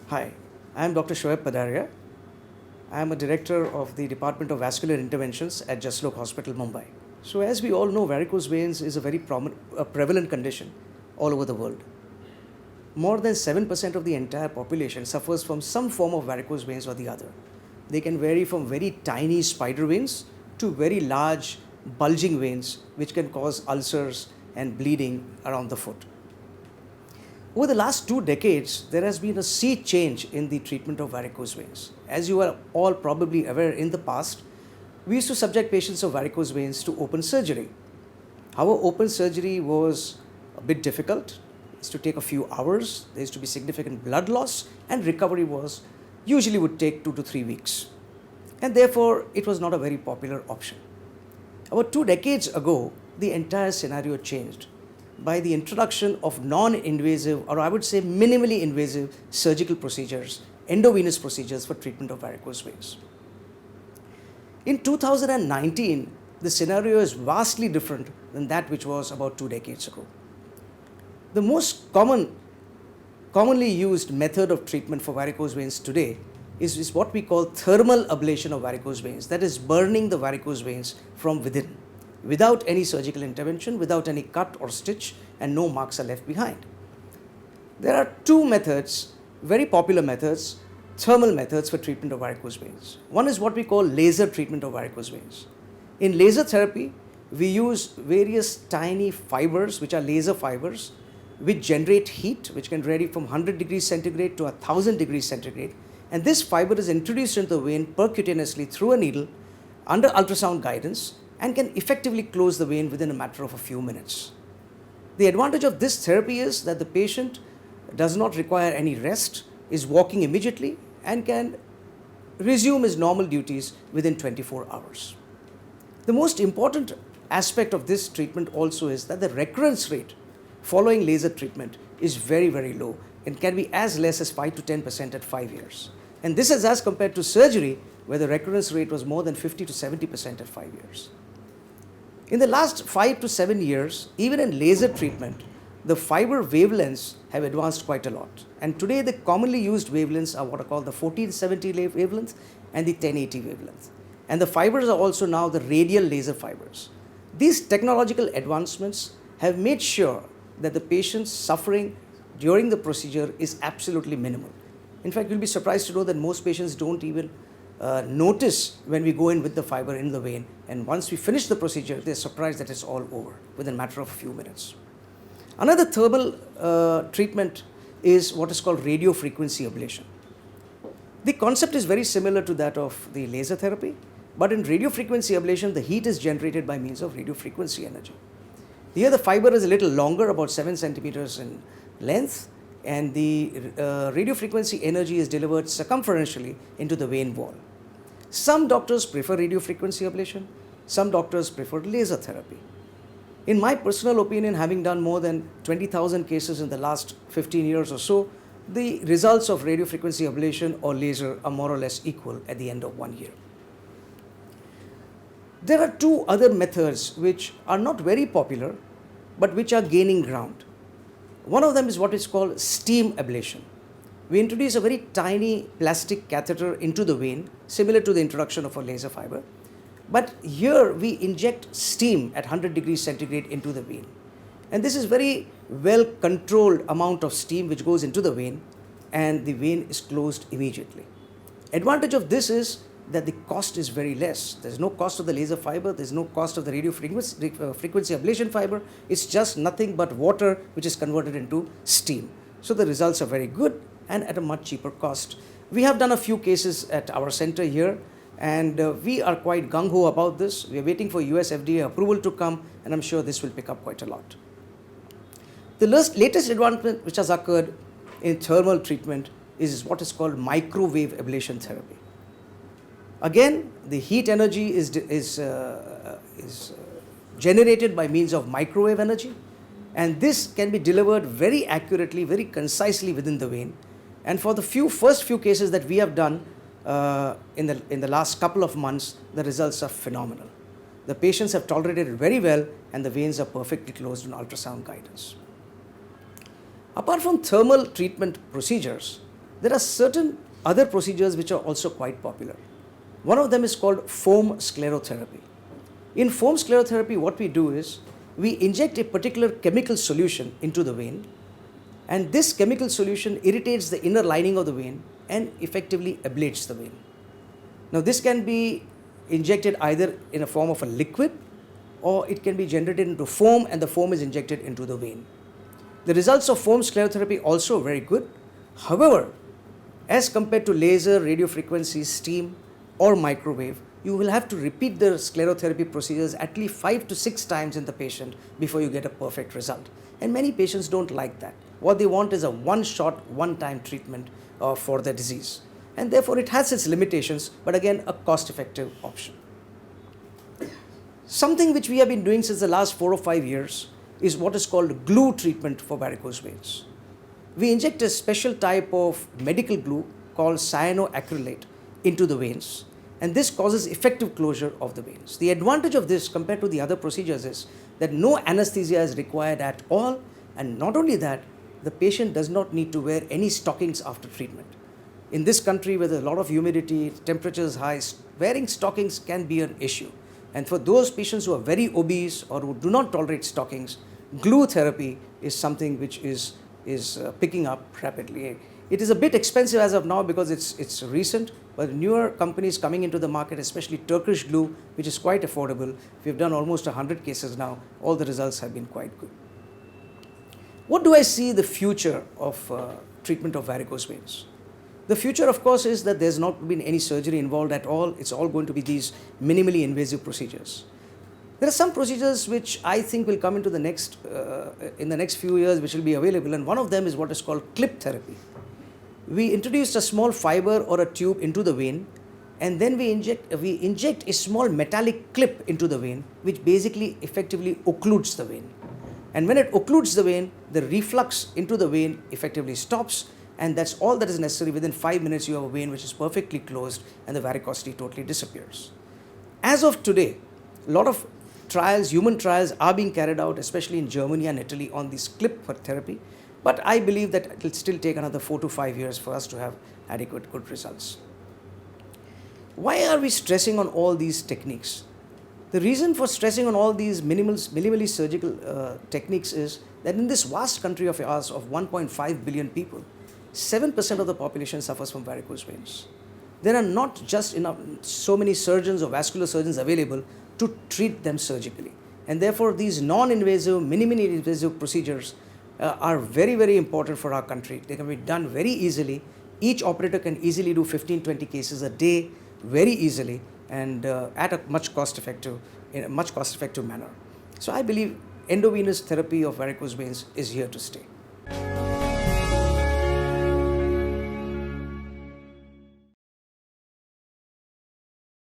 Hi, I am Dr. Shoaib Padaria. I am a director of the Department of Vascular Interventions at Jaslok Hospital Mumbai. So as we all know, varicose veins is a very prevalent condition all over the world. More than 7% of the entire population suffers from some form of varicose veins or the other. They can vary from very tiny spider veins to very large bulging veins which can cause ulcers and bleeding around the foot. Over the last 2 decades, there has been a sea change in the treatment of varicose veins. As you are all probably aware, in the past, we used to subject patients of varicose veins to open surgery. However, open surgery was a bit difficult. It used to take a few hours. There used to be significant blood loss, and recovery was usually would take 2 to 3 weeks. And therefore, it was not a very popular option. About 2 decades ago, the entire scenario changed by the introduction of non-invasive, or I would say minimally invasive, surgical procedures, endovenous procedures for treatment of varicose veins. In 2019, the scenario is vastly different than that which was about 2 decades ago. The most commonly used method of treatment for varicose veins today is what we call thermal ablation of varicose veins, that is burning the varicose veins from within, without any surgical intervention, without any cut or stitch, and no marks are left behind. There are 2 methods, very popular methods, thermal methods for treatment of varicose veins. One is what we call laser treatment of varicose veins. In laser therapy, we use various tiny fibers, which are laser fibers, which generate heat, which can vary from 100 degrees centigrade to 1000 degrees centigrade. And this fiber is introduced into the vein percutaneously through a needle under ultrasound guidance, and can effectively close the vein within a matter of a few minutes. The advantage of this therapy is that the patient does not require any rest, is walking immediately, and can resume his normal duties within 24 hours. The most important aspect of this treatment also is that the recurrence rate following laser treatment is very, very low and can be as less as 5 to 10% at 5 years. And this is as compared to surgery, where the recurrence rate was more than 50 to 70% at 5 years. In the last 5 to 7 years, even in laser treatment, the fiber wavelengths have advanced quite a lot. And today the commonly used wavelengths are what are called the 1470 wavelength and the 1080 wavelength. And the fibers are also now the radial laser fibers. These technological advancements have made sure that the patient's suffering during the procedure is absolutely minimal. In fact, you'll be surprised to know that most patients don't even notice when we go in with the fiber in the vein, and once we finish the procedure, they're surprised that it's all over within a matter of a few minutes. Another thermal treatment is what is called radiofrequency ablation. The concept is very similar to that of the laser therapy, but in radiofrequency ablation, the heat is generated by means of radiofrequency energy. Here the fiber is a little longer, about 7 centimeters in length, and the radiofrequency energy is delivered circumferentially into the vein wall. Some doctors prefer radiofrequency ablation, some doctors prefer laser therapy. In my personal opinion, having done more than 20,000 cases in the last 15 years or so, the results of radiofrequency ablation or laser are more or less equal at the end of 1 year. There are 2 other methods which are not very popular, but which are gaining ground. One of them is what is called steam ablation. We introduce a very tiny plastic catheter into the vein, similar to the introduction of a laser fiber. But here we inject steam at 100 degrees centigrade into the vein. And this is very well controlled amount of steam which goes into the vein, and the vein is closed immediately. Advantage of this is that the cost is very less. There's no cost of the laser fiber, there's no cost of the radiofrequency ablation fiber. It's just nothing but water which is converted into steam. So the results are very good and at a much cheaper cost. We have done a few cases at our center here, and we are quite gung-ho about this. We are waiting for US FDA approval to come, and I'm sure this will pick up quite a lot. The latest advancement which has occurred in thermal treatment is what is called microwave ablation therapy. Again, the heat energy is generated by means of microwave energy, and this can be delivered very accurately, very concisely within the vein. And for the first few cases that we have done in the last couple of months, the results are phenomenal. The patients have tolerated it very well, and the veins are perfectly closed on ultrasound guidance. Apart from thermal treatment procedures, There are certain other procedures which are also quite popular. One of them is called foam sclerotherapy. In foam sclerotherapy, what we do is we inject a particular chemical solution into the vein, and this chemical solution irritates the inner lining of the vein and effectively ablates the vein. Now, this can be injected either in a form of a liquid, or it can be generated into foam, and the foam is injected into the vein. The results of foam sclerotherapy also very good. However, as compared to laser, radiofrequency, steam or microwave, you will have to repeat the sclerotherapy procedures at least 5 to 6 times in the patient before you get a perfect result. And many patients don't like that. What they want is a one-shot, one-time treatment for their disease. And therefore it has its limitations, but again a cost-effective option. Something which we have been doing since the last 4 or 5 years is what is called glue treatment for varicose veins. We inject a special type of medical glue called cyanoacrylate into the veins, and this causes effective closure of the veins. The advantage of this compared to the other procedures is that no anesthesia is required at all, and not only that, the patient does not need to wear any stockings after treatment. In this country where there's a lot of humidity, temperatures high, wearing stockings can be an issue. And for those patients who are very obese or who do not tolerate stockings, glue therapy is something which is picking up rapidly. It is a bit expensive as of now because it's recent, but newer companies coming into the market, especially Turkish glue, which is quite affordable. We've done almost 100 cases now. All the results have been quite good. What do I see the future of treatment of varicose veins? The future, of course, is that there's not been any surgery involved at all. It's all going to be these minimally invasive procedures. There are some procedures which I think will come into the next, in the next few years, which will be available, and one of them is what is called clip therapy. We introduced a small fiber or a tube into the vein, and then we inject a small metallic clip into the vein, which basically effectively occludes the vein. And when it occludes the vein, the reflux into the vein effectively stops, and that's all that is necessary. Within 5 minutes, you have a vein which is perfectly closed, and the varicosity totally disappears. As of today, a lot of trials, human trials are being carried out, especially in Germany and Italy, on this clip therapy. But I believe that it will still take another 4 to 5 years for us to have adequate good results. Why are we stressing on all these techniques? The reason for stressing on all these minimally surgical techniques is that in this vast country of ours of 1.5 billion people, 7% of the population suffers from varicose veins. There are not just enough so many surgeons or vascular surgeons available to treat them surgically. And therefore, these non-invasive, minimally invasive procedures are very, very important for our country. They can be done very easily. Each operator can easily do 15-20 cases a day very easily and at a much cost-effective manner. So I believe endovenous therapy of varicose veins is here to stay.